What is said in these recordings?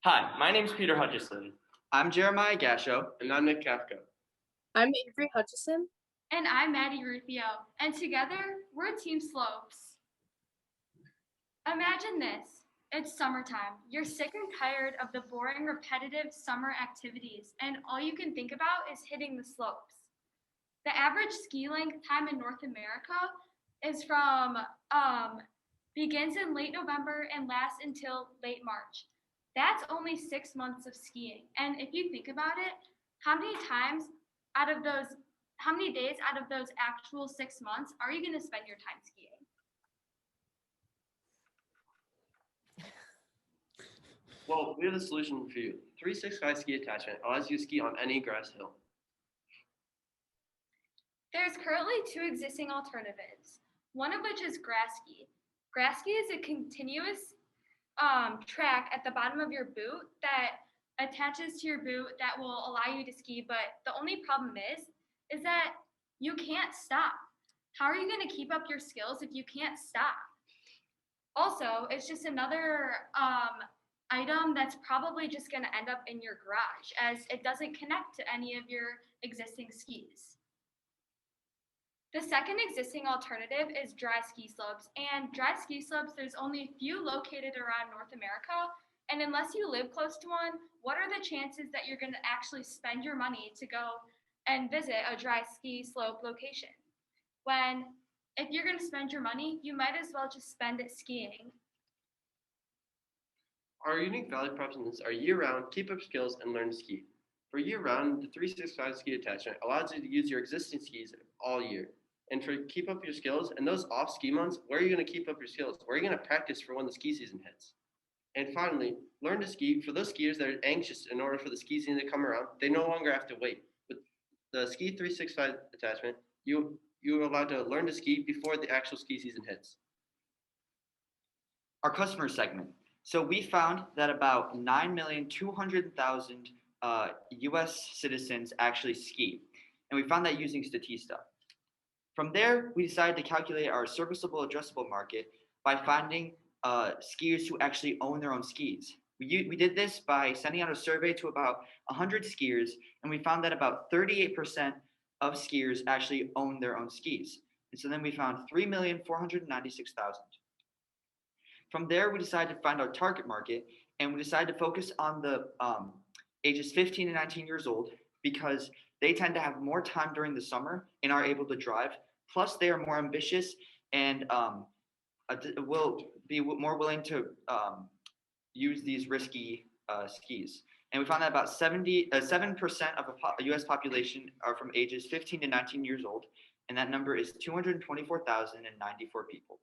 Hi, my name is Peter Hutchison. I'm Jeremiah Gasho. And I'm Nick Kafka. I'm Avery Hutchison. And I'm Maddie Rufio. And together, we're Team Slopes. Imagine this. It's summertime. You're sick and tired of the boring, repetitive summer activities, and all you can think about is hitting the slopes. The average ski length time in North America is begins in late November and lasts until late March. That's only 6 months of skiing. And if you think about it, how many days out of those actual 6 months are you going to spend your time skiing? Well, we have a solution for you. 365 ski attachment allows you to ski on any grass hill. There's currently 2 existing alternatives, one of which is grass ski. Grass ski is a continuous track at the bottom of your boot that attaches to your boot that will allow you to ski, but the only problem is that you can't stop. How are you going to keep up your skills if you can't stop? Also, it's just another item that's probably just going to end up in your garage as it doesn't connect to any of your existing skis. The second existing alternative is dry ski slopes, and dry ski slopes, there's only a few located around North America, and unless you live close to one, what are the chances that you're going to actually spend your money to go and visit a dry ski slope location? When if you're going to spend your money, you might as well just spend it skiing. Our unique value propositions are year-round, keep up skills, and learn to ski. For year-round, the 365 ski attachment allows you to use your existing skis all year. And for keep up your skills, and those off-ski months, where are you going to keep up your skills? Where are you going to practice for when the ski season hits? And finally, learn to ski. For those skiers that are anxious in order for the ski season to come around, they no longer have to wait. With the Ski 365 attachment, you're allowed to learn to ski before the actual ski season hits. Our customer segment. So we found that about 9,200,000 U.S. citizens actually ski, and we found that using Statista. From there, we decided to calculate our serviceable addressable market by finding skiers who actually own their own skis. We did this by sending out a survey to about 100 skiers, and we found that about 38% of skiers actually own their own skis. And so then we found 3,496,000. From there, we decided to find our target market, and we decided to focus on the ages 15 to 19 years old because they tend to have more time during the summer and are able to drive. Plus, they are more ambitious and will be more willing to use these risky skis. And we found that about 7% of the U.S. population are from ages 15 to 19 years old, and that number is 224,094 people.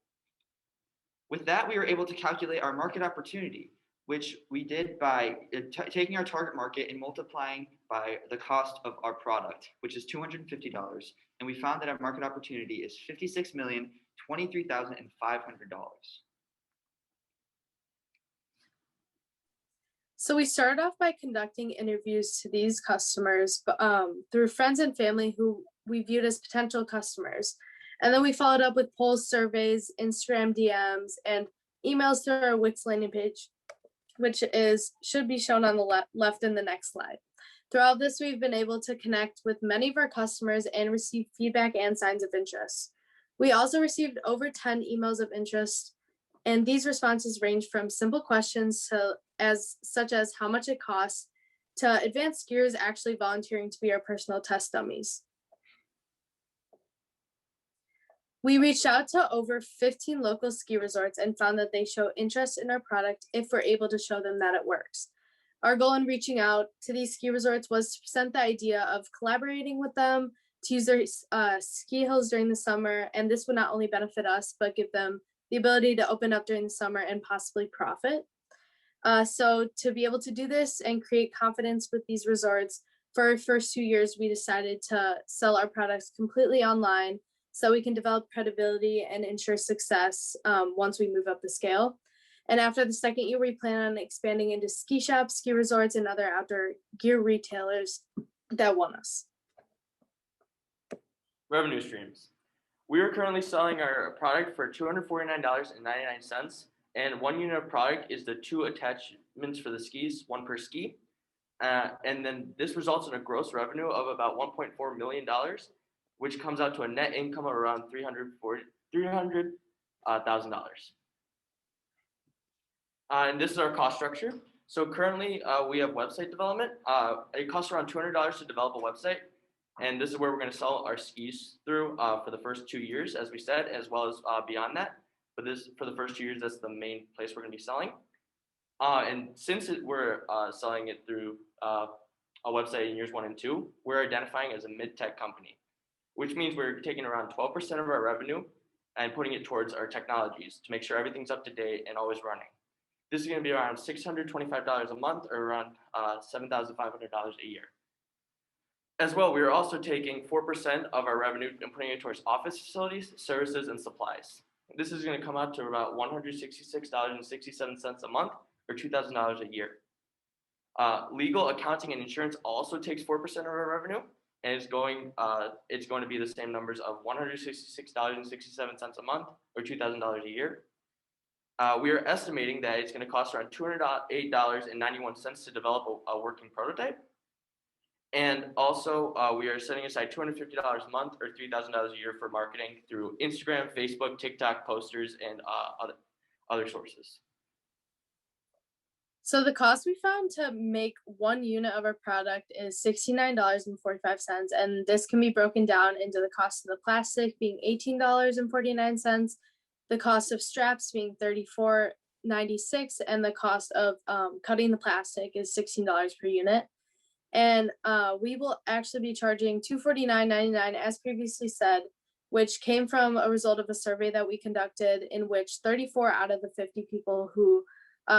With that, we were able to calculate our market opportunity, which we did by taking our target market and multiplying by the cost of our product, which is $250. And we found that our market opportunity is $56,023,500. So we started off by conducting interviews to these customers through friends and family who we viewed as potential customers. And then we followed up with polls, surveys, Instagram DMs, and emails through our Wix landing page, which should be shown on the left in the next slide. Throughout this, we've been able to connect with many of our customers and receive feedback and signs of interest. We also received over 10 emails of interest, and these responses range from simple questions such as how much it costs to advanced skiers actually volunteering to be our personal test dummies. We reached out to over 15 local ski resorts and found that they show interest in our product if we're able to show them that it works. Our goal in reaching out to these ski resorts was to present the idea of collaborating with them to use their ski hills during the summer, and this would not only benefit us, but give them the ability to open up during the summer and possibly profit. So to be able to do this and create confidence with these resorts, for our first 2 years, we decided to sell our products completely online so we can develop credibility and ensure success once we move up the scale. And after the second year, we plan on expanding into ski shops, ski resorts, and other outdoor gear retailers that want us. Revenue streams. We are currently selling our product for $249.99, and 1 unit of product is the 2 attachments for the skis, 1 per ski. And then this results in a gross revenue of about $1.4 million, which comes out to a net income of around $300,000. And this is our cost structure. So currently we have website development. It costs around $200 to develop a website. And this is where we're going to sell our skis through for the first 2 years, as we said, as well as beyond that. But for the first 2 years, that's the main place we're going to be selling. And since we're selling it through a website in years 1 and 2, we're identifying as a mid-tech company, which means we're taking around 12% of our revenue and putting it towards our technologies to make sure everything's up to date and always running. This is going to be around $625 a month, or around $7,500 a year. As well, we are also taking 4% of our revenue and putting it towards office facilities, services, and supplies. This is going to come out to about $166.67 a month, or $2,000 a year. Legal, accounting, and insurance also takes 4% of our revenue, and it's going to be the same numbers of $166.67 a month, or $2,000 a year. We are estimating that it's going to cost around $208.91 to develop a working prototype. And also, we are setting aside $250 a month, or $3,000 a year for marketing through Instagram, Facebook, TikTok, posters, and other sources. So the cost we found to make 1 unit of our product is $69.45, and this can be broken down into the cost of the plastic being $18.49, the cost of straps being $34.96, and the cost of cutting the plastic is $16 per unit. And we will actually be charging $249.99 as previously said, which came from a result of a survey that we conducted, in which 34 out of the 50 people who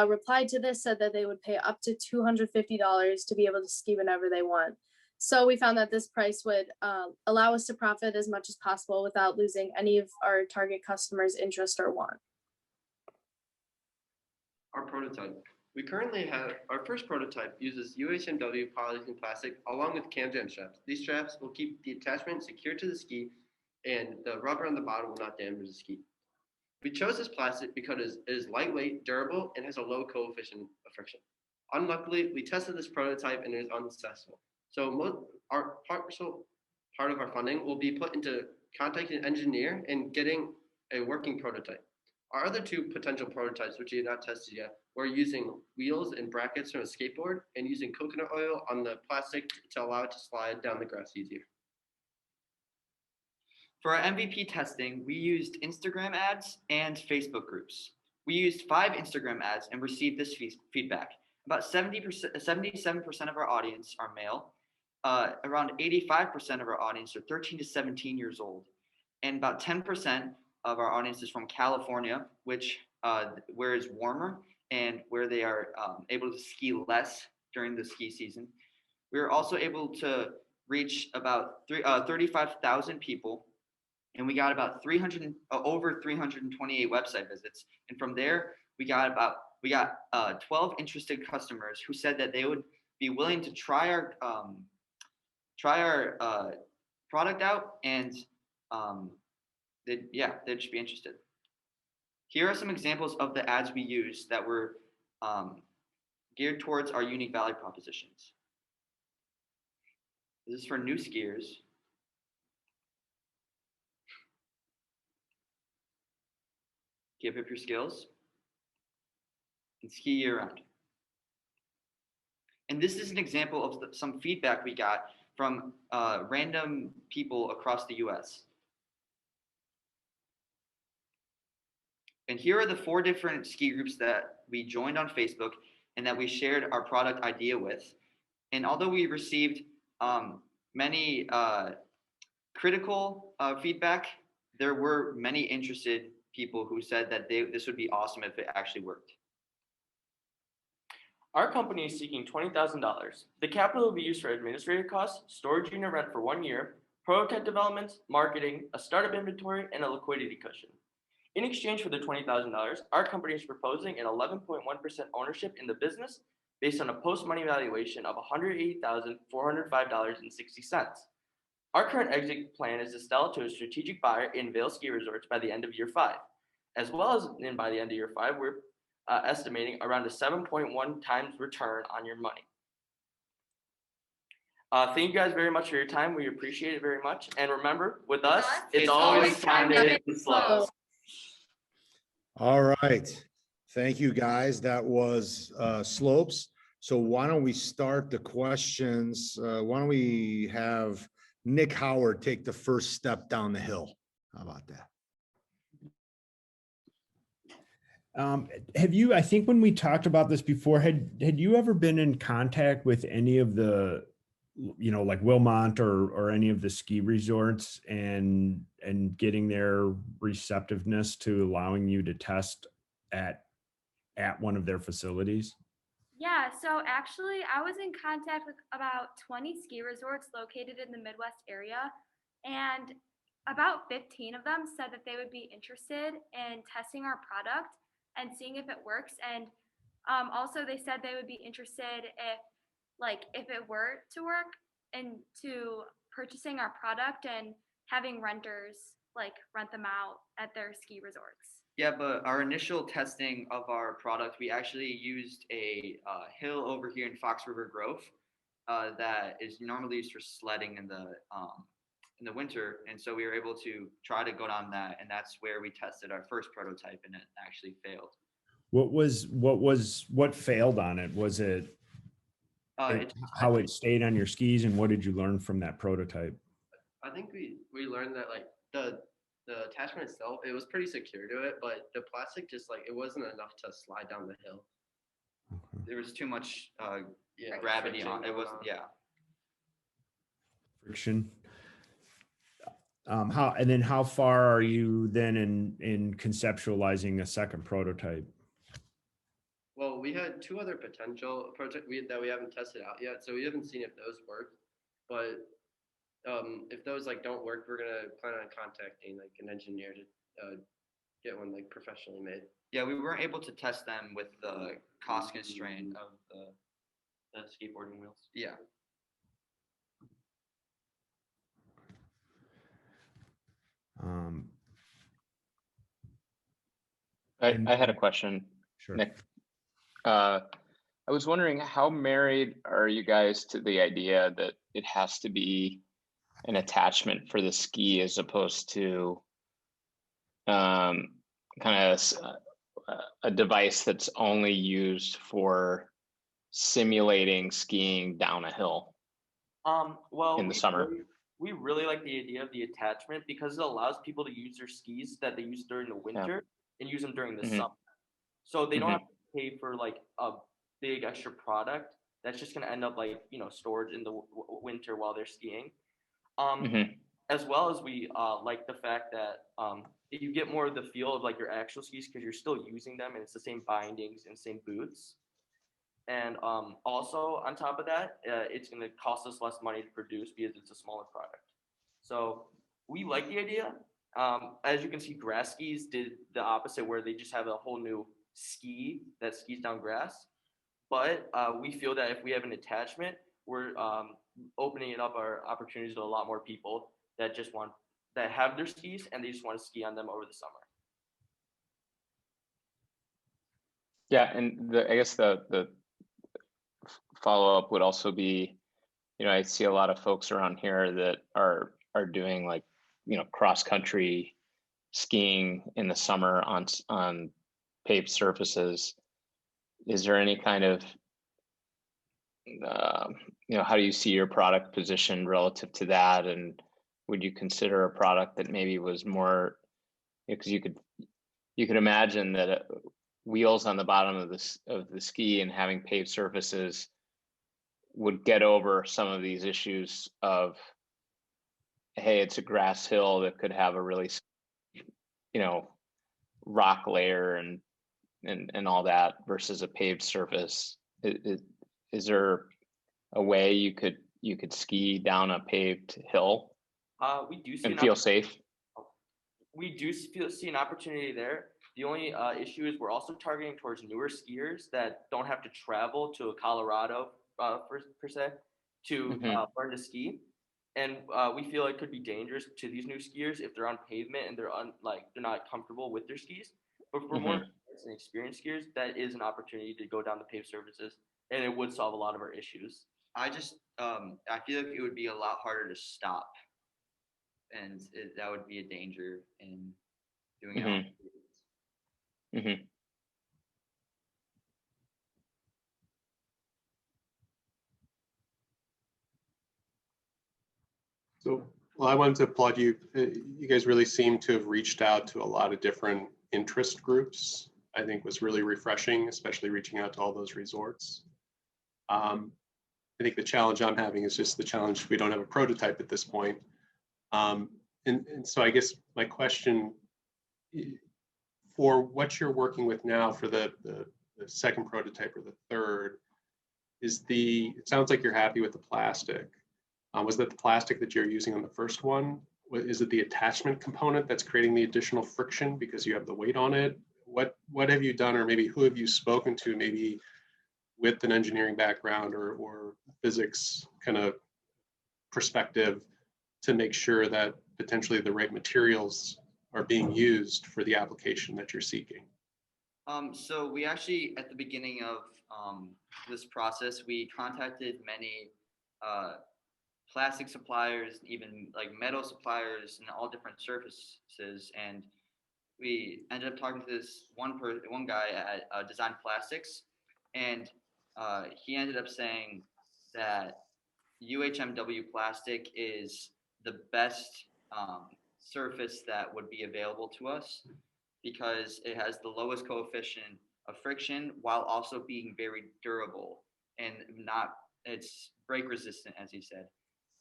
replied to this said that they would pay up to $250 to be able to ski whenever they want. So we found that this price would allow us to profit as much as possible without losing any of our target customers' interest or want. Our prototype. We currently have our first prototype uses UHMW polyethylene plastic along with cam jam straps. These straps will keep the attachment secure to the ski, and the rubber on the bottom will not damage the ski. We chose this plastic because it is lightweight, durable, and has a low coefficient of friction. Unluckily, we tested this prototype and it is unsuccessful. So part of our funding will be put into contacting an engineer and getting a working prototype. Our other 2 potential prototypes, which we have not tested yet, were using wheels and brackets from a skateboard and using coconut oil on the plastic to allow it to slide down the grass easier. For our MVP testing, we used Instagram ads and Facebook groups. We used 5 Instagram ads and received this feedback. About 77% of our audience are male. Around 85% of our audience are 13 to 17 years old. And about 10% of our audience is from California, which where it's warmer and where they are able to ski less during the ski season. We were also able to reach about 35,000 people, and we got about over 328 website visits. And from there, we got 12 interested customers who said that they would be willing to try our product out, and they'd just be interested. Here are some examples of the ads we used that were geared towards our unique value propositions. This is for new skiers. Give up your skills and ski year-round. And this is an example of some feedback we got from random people across the US. And here are the 4 different ski groups that we joined on Facebook and that we shared our product idea with. And although we received many critical feedback, there were many interested people who said that this would be awesome if it actually worked. Our company is seeking $20,000. The capital will be used for administrative costs, storage unit rent for 1 year, prototype developments, marketing, a startup inventory, and a liquidity cushion. In exchange for the $20,000, our company is proposing an 11.1% ownership in the business based on a post-money valuation of $180,405.60. Our current exit plan is to sell to a strategic buyer in Vail Ski Resorts by the end of year 5. As well as by the end of year 5, we're estimating around a 7.1 times return on your money. Thank you guys very much for your time. We appreciate it very much. And remember, with us, it's always time to hit the slopes. All right. Thank you, guys. That was slopes. So why don't we start the questions? Why don't we have Nick Howard take the first step down the hill? How about that? Have you, I think when we talked about this before, had you ever been in contact with any of the, like Wilmont or any of the ski resorts and getting their receptiveness to allowing you to test at one of their facilities? Yeah, so actually I was in contact with about 20 ski resorts located in the Midwest area, and about 15 of them said that they would be interested in testing our product and seeing if it works. And also they said they would be interested if it were to work, into purchasing our product and having renters rent them out at their ski resorts. Yeah, but our initial testing of our product, we actually used a hill over here in Fox River Grove that is normally used for sledding in the winter, and so we were able to try to go down that, and that's where we tested our first prototype, and it actually failed. What failed on it? Was it how it stayed on your skis, and what did you learn from that prototype? I think we learned that the attachment itself, it was pretty secure to it, but the plastic just it wasn't enough to slide down the hill. Okay. There was too much gravity on it. Wasn't friction. How far are you then in conceptualizing a second prototype? Well, we had two other potential projects that we haven't tested out yet, so we haven't seen if those work. But if those don't work, we're gonna plan on contacting an engineer to get one professionally made. Yeah, we weren't able to test them with the cost constraint of The skateboarding wheels. yeah. I had a question, Sure. Nick. I was wondering, how married are you guys to the idea that it has to be an attachment for the ski as opposed to kind of a device that's only used for simulating skiing down a hill Well, in the summer? We really like the idea of the attachment because it allows people to use their skis that they use during the winter and use them during the summer. So they don't have to pay for a big extra product that's just going to end up stored in the winter while they're skiing. As well as we like the fact that you get more of the feel of your actual skis because you're still using them and it's the same bindings and same boots. And also on top of that, it's going to cost us less money to produce because it's a smaller product. So we like the idea. As you can see, grass skis did the opposite, where they just have a whole new ski that skis down grass. But we feel that if we have an attachment, we're opening it up our opportunities to a lot more people that have their skis and they just want to ski on them over the summer. Yeah, and I guess the follow-up would also be, I see a lot of folks around here that are doing cross-country skiing in the summer on paved surfaces. Is there any kind of how do you see your product positioned relative to that, and would you consider a product that maybe was more, because you could imagine that wheels on the bottom of the ski and having paved surfaces would get over some of these issues of, hey, it's a grass hill that could have a really rock layer and all that versus a paved surface. Is there a way you could ski down a paved hill We do see and feel safe? We do see an opportunity there. The only issue is we're also targeting towards newer skiers that don't have to travel to Colorado per se to learn to ski. And we feel it could be dangerous to these new skiers if they're on pavement and they're not comfortable with their skis. But for more and experienced skiers, that is an opportunity to go down the paved surfaces, and it would solve a lot of our issues. I feel like it would be a lot harder to stop, and that would be a danger in doing it. On Mm-hmm. So, well, I wanted to applaud you. You guys really seem to have reached out to a lot of different interest groups. I think was really refreshing, especially reaching out to all those resorts. I think the challenge I'm having is just the challenge we don't have a prototype at this point. And so I guess my question for what you're working with now for the second prototype or the third is it sounds like you're happy with the plastic. Was that the plastic that you're using on the first one? Is it the attachment component that's creating the additional friction because you have the weight on it? What have you done, or maybe who have you spoken to, maybe with an engineering background or physics kind of perspective, to make sure that potentially the right materials are being used for the application that you're seeking? So we actually, at the beginning of this process, we contacted many plastic suppliers, even like metal suppliers, and all different surfaces. And we ended up talking to this one guy at Design Plastics, and he ended up saying that UHMW plastic is the best surface that would be available to us because it has the lowest coefficient of friction while also being very durable and it's break resistant, as he said.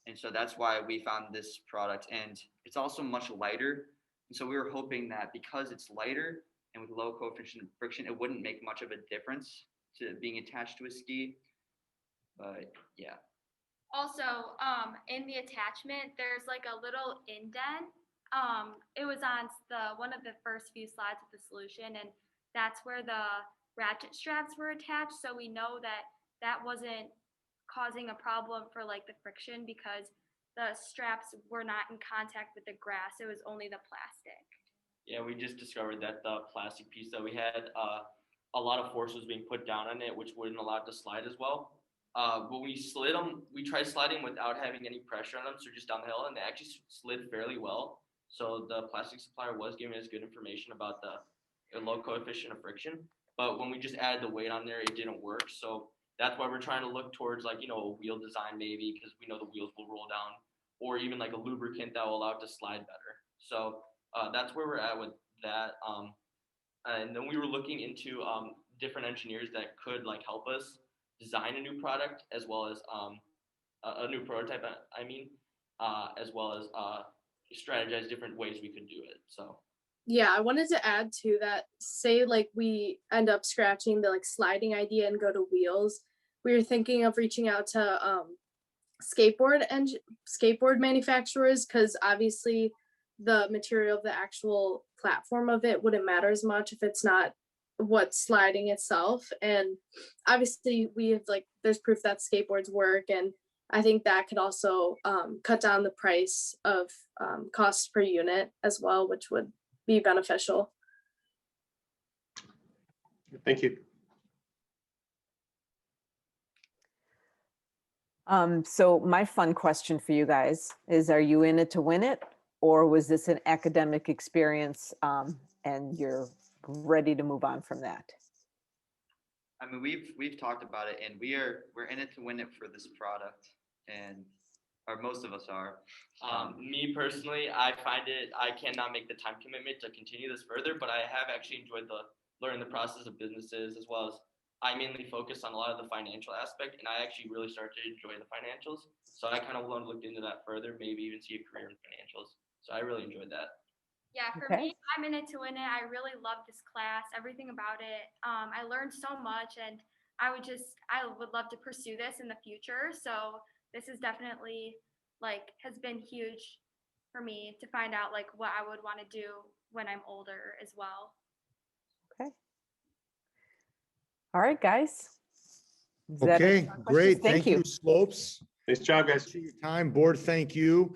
And so that's why we found this product, and it's also much lighter. And so we were hoping that because it's lighter and with low coefficient of friction, it wouldn't make much of a difference to being attached to a ski. But yeah. Also, in the attachment, there's like a little indent. It was on one of the first few slides of the solution, and that's where the ratchet straps were attached. So we know that wasn't causing a problem for like the friction because the straps were not in contact with the grass. It was only the plastic. Yeah, we just discovered that the plastic piece that we had, a lot of force was being put down on it, which wouldn't allow it to slide as well. But we slid them, we tried sliding without having any pressure on them, so just down the hill, and they actually slid fairly well. So the plastic supplier was giving us good information about the low coefficient of friction. But when we just added the weight on there, it didn't work. So that's why we're trying to look towards like, a wheel design maybe, because we know the wheels will roll down, or even like a lubricant that will allow it to slide better. So that's where we're at with that. And then we were looking into different engineers that could like help us design a new product as well as a new prototype. As well as strategize different ways we could do it. So. Yeah, I wanted to add to that. Say like we end up scratching the like sliding idea and go to wheels. We were thinking of reaching out to skateboard manufacturers, because obviously the material of the actual platform of it wouldn't matter as much if it's not what's sliding itself. And obviously we have like there's proof that skateboards work, and I think that could also cut down the price of costs per unit as well, which would be beneficial. Thank you. So my fun question for you guys is, are you in it to win it, or was this an academic experience and you're ready to move on from that? I mean, we've talked about it, and we're in it to win it for this product, or most of us are. Me personally, I cannot make the time commitment to continue this further, but I have actually enjoyed learning the process of businesses, as well as I mainly focus on a lot of the financial aspect, and I actually really started to enjoy the financials. So I kind of looked into that further, maybe even see a career in financials. So I really enjoyed that. Yeah, for me, I'm in it to win it. I really love this class, everything about it. I learned so much, and I would love to pursue this in the future. So this is definitely has been huge for me to find out what I would want to do when I'm older as well. Okay. All right, guys. Okay, great. Thank you, Slopes. Nice job, guys. Appreciate your time. Board, thank you.